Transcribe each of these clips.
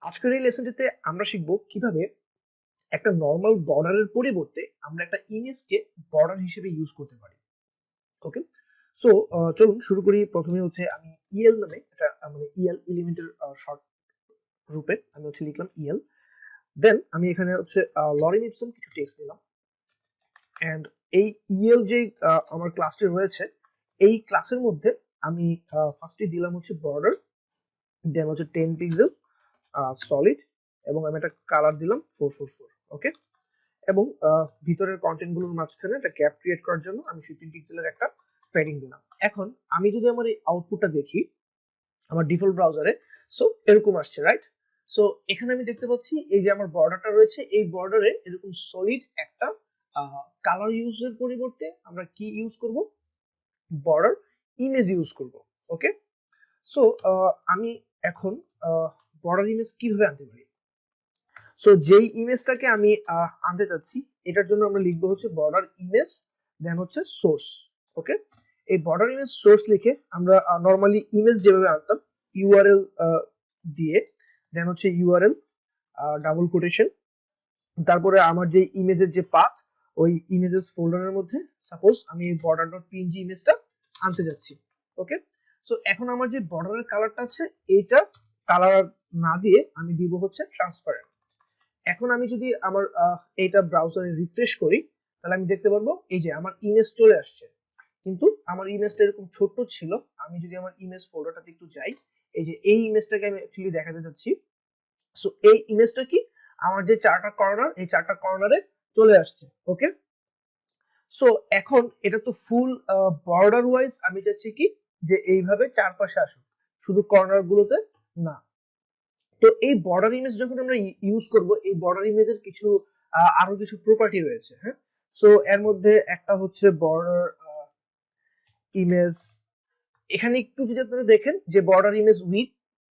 আজকের এই লেসনটিতে আমরা শিখব কিভাবে একটা নর্মাল বর্ডারের পরিবর্তে আমরা একটা ইমেজকে বর্ডার হিসেবে ইউজ করতে পারি। ওকে, সো চলুন শুরু করি। প্রথমে হচ্ছে আমি ইএল নামে একটা মানে ইএল এলিমেন্টের শর্ট রূপে আমি হচ্ছে লিখলাম ইএল। দেন আমি এখানে হচ্ছে লরেম ইপসন কিছু টেক্সট নিলাম এন্ড এই ইএল যে আমার ক্লাসটি রয়েছে এই ক্লাসের মধ্যে আমি ফার্স্টে দিলাম হচ্ছে বর্ডার, দেন হচ্ছে 10 পিক্সেল সলিড এবং আমি একটা কালার দিলাম 444। ওকে, এবং ভিতরের কন্টেন্ট গুলোর মাঝখানে একটা গ্যাপ ক্রিয়েট করার জন্য আমি 15 পিক্সেলের একটা প্যাডিং দিলাম। এখন আমি যদি আমার এই আউটপুটটা দেখি আমার ডিফল্ট ব্রাউজারে, সো এরকম আসছে, রাইট? সো এখানে আমি দেখতে পাচ্ছি এই যে আমার বর্ডারটা রয়েছে, এই বর্ডারে এরকম সলিড একটা কালার ইউজের পরিবর্তে আমরা কি ইউজ করব? বর্ডার ইমেজ ইউজ করব। ওকে, সো আমি এখন বর্ডার ইমেজ কিভাবে আনতে পারি? সো যেই ইমেজটাকে আমি আনতে চাচ্ছি এটার জন্য আমরা লিখবো হচ্ছে বর্ডার ইমেজ, দেন হচ্ছে সোর্স। ওকে, এই বর্ডার ইমেজ সোর্স লিখে আমরা নরমালি ইমেজ যেভাবে আনতাম ইউআরএল দিয়ে, দেন হচ্ছে ইউআরএল ডাবল কোটেশন, তারপরে আমার যে ইমেজের যে পাথ ওই ইমেজেস ফোল্ডারের মধ্যে সাপোজ আমি বর্ডার ডট পিএনজি ইমেজটা আনতে যাচ্ছি। ওকে, সো এখন আমার যে বর্ডারের কালারটা আছে এইটা কালার না দিয়ে আমি দিব হচ্ছে ট্রান্সপারেন্ট। এখন আমি যদি আমার এইটা ব্রাউজারে রিফ্রেশ করি তাহলে আমি দেখতে পারবো এই যে আমার ইমেজ চলে আসছে, কিন্তু আমার ইমেজটা এরকম ছোট্ট ছিল। আমি যদি আমার ইমেজ ফোল্ডারটাতে একটু যাই, এই যে এই ইমেজটাকে আমি অ্যাকচুয়ালি দেখাতে চাচ্ছি। সো এই ইমেজটা কি আমার যে চারটা কর্নার, এই চারটা কর্নারে চলে আসছে। ওকে, সো এখন এটা তো ফুল বর্ডার ওয়াইজ আমি চাচ্ছি কি যে এইভাবে চারপাশে আসুক, শুধু কর্নার গুলোতে না। তো এই বর্ডার ইমেজ যখন আমরা ইউজ করব, এই বর্ডার ইমেজের কিছু আরো কিছু প্রপার্টি রয়েছে। হ্যাঁ, সো এর মধ্যে একটা হচ্ছে বর্ডার ইমেজ। এখানে একটু যদি আপনারা দেখেন যে বর্ডার ইমেজ উইথ,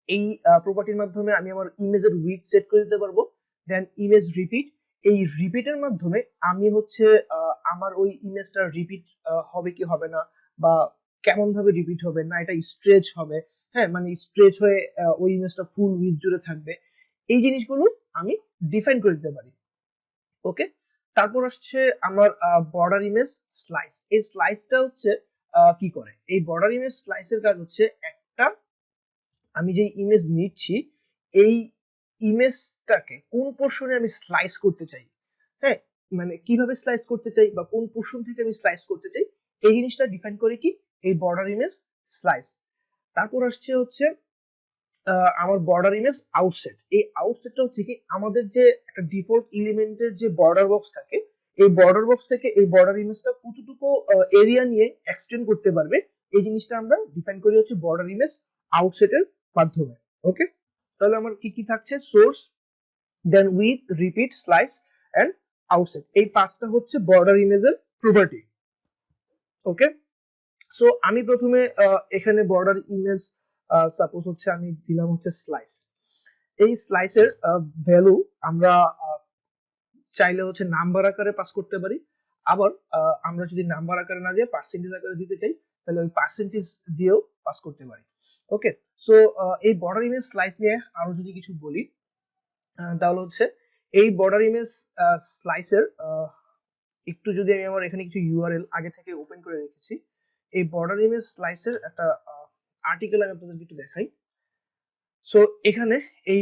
এই প্রপার্টির মাধ্যমে আমি আমার ইমেজের উইথ সেট করে দিতে পারবো। দেন ইমেজ রিপিট, এই রিপিটের মাধ্যমে আমি হচ্ছে আমার ওই ইমেজটা রিপিট হবে কি হবে না, বা কেমন ভাবে রিপিট হবে না, এটা স্ট্রেচ হবে, হ্যাঁ মানে স্ট্রেচ হয়ে ওই ইমেজটা ফুল উইথ জুড়ে থাকবে, এই জিনিসগুলো আমি ডিফাইন করে দিতে পারি। ওকে, তারপর আসছে আমার বর্ডার ইমেজ স্লাইস। এই স্লাইসটা হচ্ছে কি করে? এই বর্ডার ইমেজ স্লাইসের কাজ হচ্ছে একটা, আমি যে ইমেজ নিচ্ছি এই ইমেজটাকে কোন পোর্শনে আমি স্লাইস করতে চাই, হ্যাঁ মানে কিভাবে স্লাইস করতে চাই বা কোন পোর্শন থেকে আমি স্লাইস করতে চাই, এই জিনিসটা ডিফাইন করে কি এই বর্ডার ইমেজ স্লাইস। তারপর আসছে হচ্ছে আমার বর্ডার ইমেজ আউটসেট। এই আউটসেটটা হচ্ছে কি আমাদের যে একটা ডিফল্ট এলিমেন্টের যে বর্ডার বক্স থাকে, এই বর্ডার বক্স থেকে এই বর্ডার ইমেজটা কতটুকু এরিয়া নিয়ে এক্সটেন্ড করতে পারবে, এই জিনিসটা আমরা ডিফাইন করি হচ্ছে বর্ডার ইমেজ আউটসেটের মাধ্যমে। ওকে, তাহলে আমার কি কি থাকছে? Source, then width, repeat, slice and outset. এই পাঁচটা হচ্ছে বর্ডার ইমেজের প্রপার্টি। ওকে, সো আমি প্রথমে এখানে বর্ডার ইমেজ সাপোজ হচ্ছে আমি দিলাম হচ্ছে স্লাইস। এই স্লাইসের ভ্যালু আমরা চাইলে হচ্ছে নাম্বার আকারে পাস করতে পারি, আবার আমরা যদি নাম্বার আকারে না দিয়ে পার্সেন্টেজ আকারে দিতে চাই তাহলে ওই পার্সেন্টেজ দিয়েও পাস করতে পারি। ওকে, সো এই বর্ডার ইমেজ স্লাইস নিয়ে আরো যদি কিছু বলি তাহলে হচ্ছে এই বর্ডার ইমেজ স্লাইসের একটু যদি আমি আমার এখানে কিছু ইউআরএল আগে থেকে ওপেন করে রেখেছি, এই বর্ডার ইমেজ স্লাইসের একটা আর্টিকেল আমি আপনাদেরকে একটু দেখাই। সো এখানে এই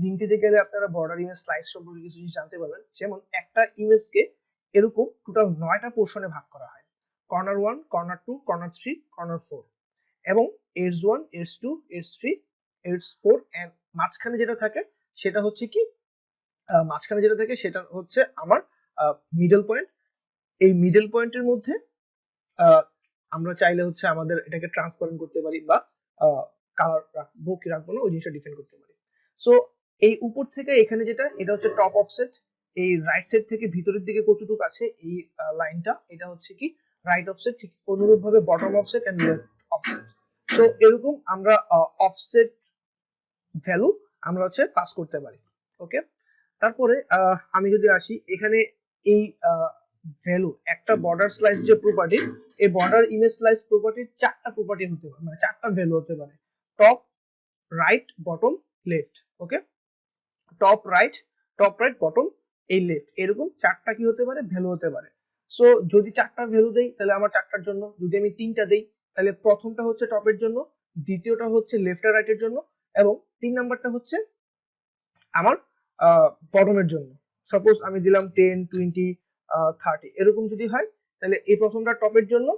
লিঙ্কটিতে গেলে আপনারা বর্ডার ইমেজ স্লাইস সম্পর্কে কিছু জিনিস জানতে পারবেন। যেমন একটা ইমেজকে এরকম টোটাল 9টা পোর্শনে ভাগ করা হয়, কর্নার 1, কর্নার 2, কর্নার 3, কর্নার 4, এবং edge 1, edge 2, edge 3, edge 4 and মাঝখানে যেটা থাকে সেটা হচ্ছে কি মাঝখানে যেটা থাকে সেটা হচ্ছে আমার মিডল পয়েন্ট। এই মিডল পয়েন্টের মধ্যে আমরা চাইলে হচ্ছে আমাদের এটাকে ট্রান্সপারেন্ট করতে পারি বা কালার রাখবো কি রাখবো না ওই জিনিসটা ডিফাইন করতে পারি। সো এই উপর থেকে এখানে যেটা এটা হচ্ছে টপ অফসেট, এই রাইট সাইড থেকে ভিতরের দিকে কতটুকু আছে এই লাইনটা, এটা হচ্ছে কি রাইট অফসেট। ঠিক অনুরূপ ভাবে bottom offset and left offset. So এরকম আমরা অফসেট ভ্যালু আমরা হচ্ছে পাস করতে পারি। ওকে, তারপরে আমি যদি আসি এখানে এই ভ্যালু একটা বর্ডার স্লাইস যে প্রপার্টি, এই বর্ডার ইমেজ স্লাইস প্রপার্টির চারটা প্রপার্টি হতে পারে, মানে চারটা ভ্যালু হতে পারে, টপ, রাইট, বটম, লেফট। ওকে, টপ রাইট বটম এই লেফট, এরকম চারটা কি হতে পারে, ভ্যালু হতে পারে। সো যদি চারটা ভ্যালু দেই তাহলে আমার চারটার জন্য, যদি আমি তিনটা দেই তাহলে প্রথমটা হচ্ছে টপের জন্য, দ্বিতীয়টা হচ্ছে লেফট আর রাইটের জন্য, এবং 3 নাম্বারটা হচ্ছে আমার বটমের জন্য। সাপোজ আমি দিলাম 10, 20, 30 এরকম যদি হয়, তাহলে এই প্রথমটা টপের জন্য,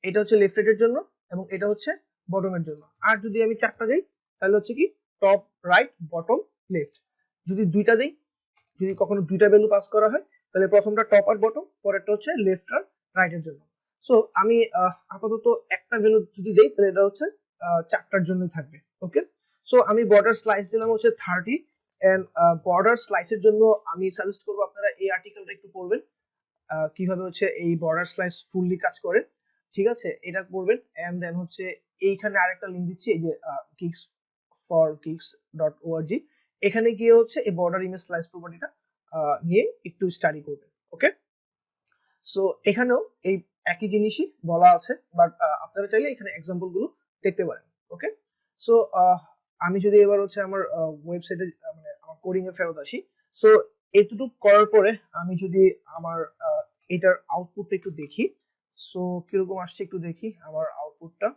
এটা হচ্ছে লেফট রাইটের জন্য, এবং এটা হচ্ছে বটমের জন্য। আর যদি আমি চারটা দেই তাহলে হচ্ছে কি টপ রাইট বটম লেফট। যদি দুইটা দেই, যদি কখনো দুইটা ভ্যালু পাস করা হয়, তাহলে প্রথমটা টপ আর বটম, পরেরটা হচ্ছে লেফট আর রাইটের জন্য। সো আমি আপাতত একটা ভ্যালু যদি দেই তাহলে এটা হচ্ছে চারটার জন্য থাকবে। ওকে, সো আমি বর্ডার স্লাইস দিলাম হচ্ছে 30, এন্ড বর্ডার স্লাইসের জন্য আমি সাজেস্ট করবো আপনারা এই আর্টিকেলটা একটু পড়বেন, কিভাবে হচ্ছে এই বর্ডার স্লাইস ফুললি কাজ করে। ঠিক আছে, এটা করবেন। এন্ড দেন হচ্ছে এইখানে আরেকটা লিংক দিচ্ছি, এই যে geeks4geeks.org, এখানে গিয়ে হচ্ছে এই বর্ডার ইমেজ স্লাইস প্রপার্টিটা নিয়ে একটু স্টাডি করবেন। ওকে, সো এখানেও এই একই জিনিসই বলা আছে, বাট আপনারা চাইলে এখানে এক্সাম্পল গুলো দেখতে পারেন। ওকে, সো আমি যদি এবার হচ্ছে আমার ওয়েবসাইটে মানে আমার কোডিং এ ফেরত আসি, সো এতটুকু করার পরে আমি যদি আমার এটার আউটপুটটা একটু দেখি, সো কিরকম আসছে একটু দেখি আমার আউটপুটটা।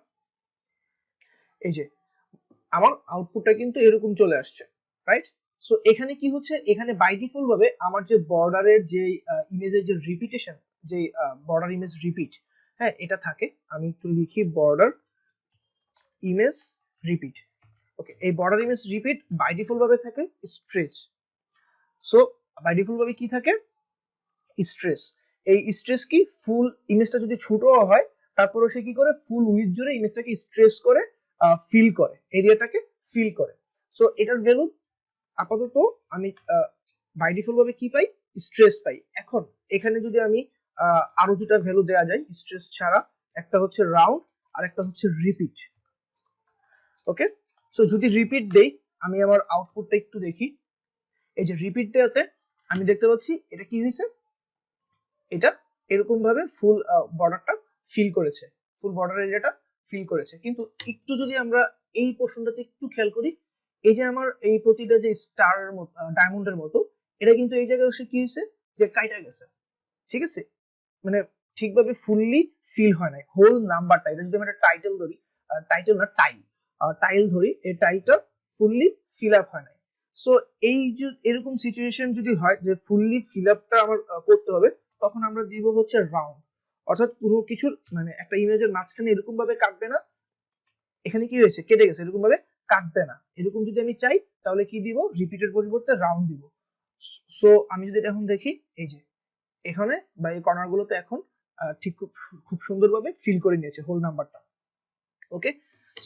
এই যে আমার আউটপুটটা কিন্তু এরকম চলে আসছে, রাইট? সো এখানে কি হচ্ছে, এখানে বাই ডিফল্ট ভাবে আমার যে বর্ডারের যে ইমেজের যে রিপিটেশন, যে বর্ডার ইমেজ রিপিট, হ্যাঁ এটা থাকে। আমি একটু লিখি বর্ডার ইমেজ রিপিট। ওকে, এই border image repeat by default ভাবে থাকে স্ট্রেচ। সো বাই ডিফল্ট ভাবে কি থাকে, স্ট্রেস। এই স্ট্রেস কি, ফুল ইমেজটা যদি ছোট হয় তারপরে সে কি করে, ফুল উইথ জুড়ে ইমেজটাকে স্ট্রেস করে, ফিল করে, এরিয়াটাকে ফিল করে। সো এটার ভ্যালু আপাতত আমি বাই ডিফল্ট ভাবে কি পাই, স্ট্রেস পাই। এখন এখানে যদি আমি আরো দুটা ভ্যালু দেয়া যায় স্ট্রেস ছাড়া, একটা হচ্ছে রাউন্ড আর একটা হচ্ছে রিপিট। ওকে, সো যদি রিপিট দেই, আমি আমার আউটপুটটা একটু দেখি। এই যে রিপিট দেওয়াতে আমি দেখতে পাচ্ছি এটা কি হয়েছে, এটা এরকম ভাবে ফুল বর্ডারটা ফিল করেছে, ফুল বর্ডার এরিয়াটা ফিল করেছে। কিন্তু একটু যদি আমরা এই পোর্শনটাতে একটু খেয়াল করি, এই যে আমার এই প্রতিটা যে স্টারের মতো, ডায়মন্ডের মতো, এটা কিন্তু এই জায়গায় এসে কি হয়েছে, যে কাইটা গেছে। ঠিক আছে, মানে ঠিকভাবে ফুললি ফিল হয় নাই হোল নাম্বারটা। এটা যদি আমি একটা টাইটেল ধরি, টাইটেল না টাইল, টাইল ধরি, এই টাইলটা ফুললি ফিল আপ হয় নাই। সো এই যে এরকম সিচুয়েশন যদি হয় যে ফুললি ফিল আপটা আমার করতে হবে, তখন আমরা দিব হচ্ছে রাউন্ড। অর্থাৎ কোনো কিছুর মানে একটা ইমেজের মাঝখানে এরকম ভাবে কাটবে না, এখানে কি হয়েছে, কেটে গেছে, এরকম ভাবে কাটবে না। এরকম যদি আমি চাই তাহলে কি দিব, রিপিটের পরিবর্তে রাউন্ড দিব। সো আমি যদি এটা এখন দেখি, এই যে এখানে বা এই কর্নার গুলোতে এখন ঠিক খুব সুন্দরভাবে ফিল করে নিয়েছে হোল নাম্বারটা। ওকে,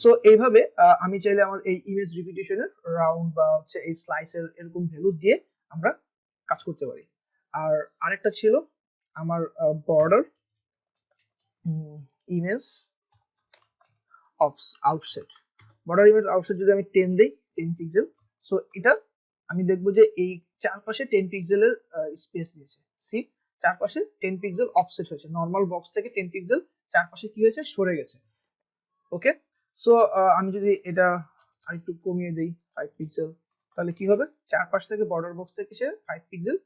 সো এইভাবে আমি চাইলে আমার এই ইমেজ রিপিটেশনের রাউন্ড বা হচ্ছে এই স্লাইসের এরকম ভ্যালু দিয়ে আমরা কাজ করতে পারি। আর আরেকটা ছিল আমার border image outset. Border image outset যদি আমি 10 দেই, 10 পিক্সেল, সো এটা আমি দেখবো যে এই চারপাশে 10 পিক্সেলের স্পেস নিয়েছে। সি, চারপাশে 10 পিক্সেল অফসেট হয়েছে, নরমাল বক্স থেকে 10 পিক্সেল চারপাশে কি হয়েছে, সরে গেছে। ওকে, সো আমি যদি এটা আরেকটু কমিয়ে দেই 5 পিক্সেল, তাহলে কি হবে, চারপাশ থেকে বর্ডার বক্স থেকে সে 5 পিক্সেল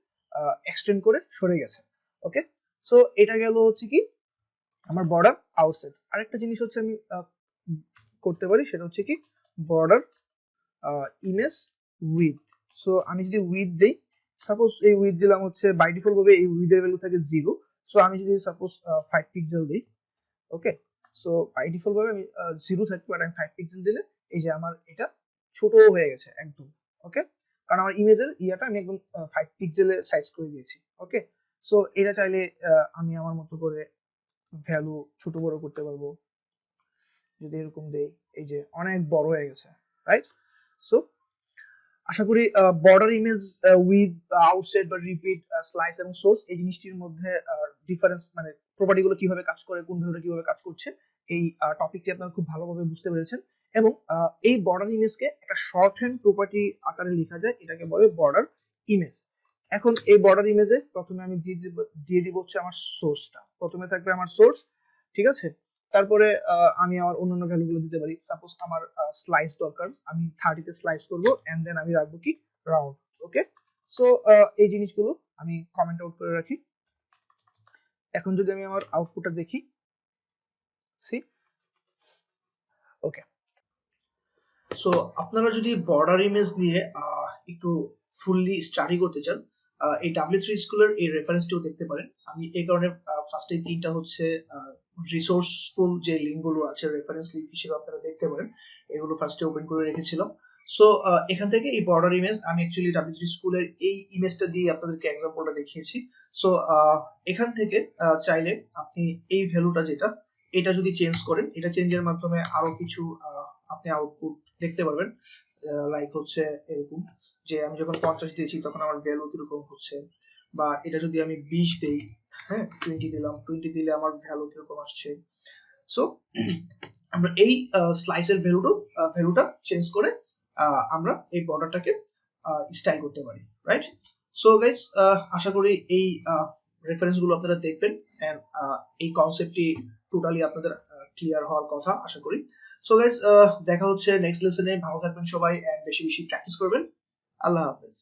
এক্সটেন্ড করে সরে গেছে। ওকে, সো এটা গেল হচ্ছে কি আমার বর্ডার আউটসাইড। আরেকটা জিনিস হচ্ছে আমি করতে পারি, সেটা হচ্ছে কি বর্ডার ইমেজ উইথ। সো আমি যদি উইথ দেই, সাপোজ এই উইথ দিলাম হচ্ছে বাই ডিফল্ট ভাবে এই উইথ এর ভ্যালু থাকে 0। সো আমি যদি সাপোজ 5 পিক্সেল দিই, ওকে, সো বাই ডিফল্ট ভাবে আমি 0 থাকবে, বাট আমি 5 পিক্সেল দিলে এই যে আমার এটা ছোট হয়ে গেছে একদম। ওকে, কারণ আমার ইমেজের ইয়াটা আমি একদম 5 পিক্সেলে সাইজ করে দিয়েছি। ওকে, সো এটা চাইলে আমি আমার মতো করে ভ্যালু ছোট বড় করতে পারবো। যদি এরকম দেই, এই যে অনেক বড় হয়ে গেছে, রাইট? সো আশা করি বর্ডার ইমেজ উইথ আউটসাইড বা রিপিট স্লাইস এবং সোর্স এই জিনিসটির মধ্যে ডিফারেন্স মানে প্রপার্টি গুলো কিভাবে কাজ করে, কোন ভ্যালুটা কিভাবে কাজ করছে, এই টপিকটি আপনারা খুব ভালোভাবে বুঝতে পেরেছেন। এবং এই বর্ডার ইমেজকে একটা শর্ট হ্যান্ড প্রপার্টি আকারে লেখা যায়, এটাকে বলে বর্ডার ইমেজ। এখন এই বর্ডার ইমেজে প্রথমে আমি দিয়ে দিব হচ্ছে আমার সোর্সটা, প্রথমে থাকবে আমার সোর্স। ঠিক আছে, তারপরে আমি আমার অন্যান্য ভ্যালুগুলো দিতে পারি। সাপোজ আমার স্লাইস দরকার, আমি 30 তে স্লাইস করব, এন্ড দেন আমি রাখবো কি রাউন্ড। ওকে, সো এই জিনিসগুলো আমি কমেন্ট আউট করে রাখি। এখন যদি আমি আমার আউটপুটটা দেখি, সি, ওকে। সো আপনারা যদি বর্ডার ইমেজ নিয়ে একটু ফুললি স্টাডি করতে চান, এই W3 স্কুলের এই রেফারেন্সটিও দেখতে পারেন। আমি এই কারণে ফার্স্টে তিনটা হচ্ছে রিসোর্সফুল যে লিঙ্কগুলো আছে রেফারেন্স লিঙ্ক হিসেবে আপনারা দেখতে পারেন, এগুলো ফার্স্টে ওপেন করে রেখেছিলাম। সো এখান থেকে এই বর্ডার ইমেজ আমি অ্যাকচুয়ালি W3 স্কুলের এই ইমেজটা দিয়ে আপনাদেরকে এক্সাম্পলটা দেখিয়েছি। সো এখান থেকে চাইলে আপনি এই ভ্যালুটা যেটা, এটা যদি চেঞ্জ করেন, এটা চেঞ্জের মাধ্যমে আরো কিছু আপনি আউটপুট দেখতে পারবেন। লাইক হচ্ছে এরকম যে আমি যখন 50 দিয়েছি তখন আমার ভ্যালু কিরকম হচ্ছে, বা এটা যদি আমি 20 দেই, হ্যাঁ 20 দিলাম, 20 দিলে আমার ভ্যালু কিরকম আসছে। সো আমরা এই স্লাইসের ভ্যালুটা চেঞ্জ করে আমরা এই বর্ডারটাকে স্টাইল করতে পারি, রাইট? সো গাইস, আশা করি এই রেফারেন্স গুলো আপনারা দেখবেন এন্ড এই কনসেপ্টটি টোটালি আপনাদের ক্লিয়ার হওয়ার কথা আশা করি। সো গাইস, দেখা হচ্ছে নেক্সট লেসনে। ভালো থাকবেন সবাই এন্ড বেশি বেশি প্র্যাকটিস করবেন। আল্লাহ হাফেজ।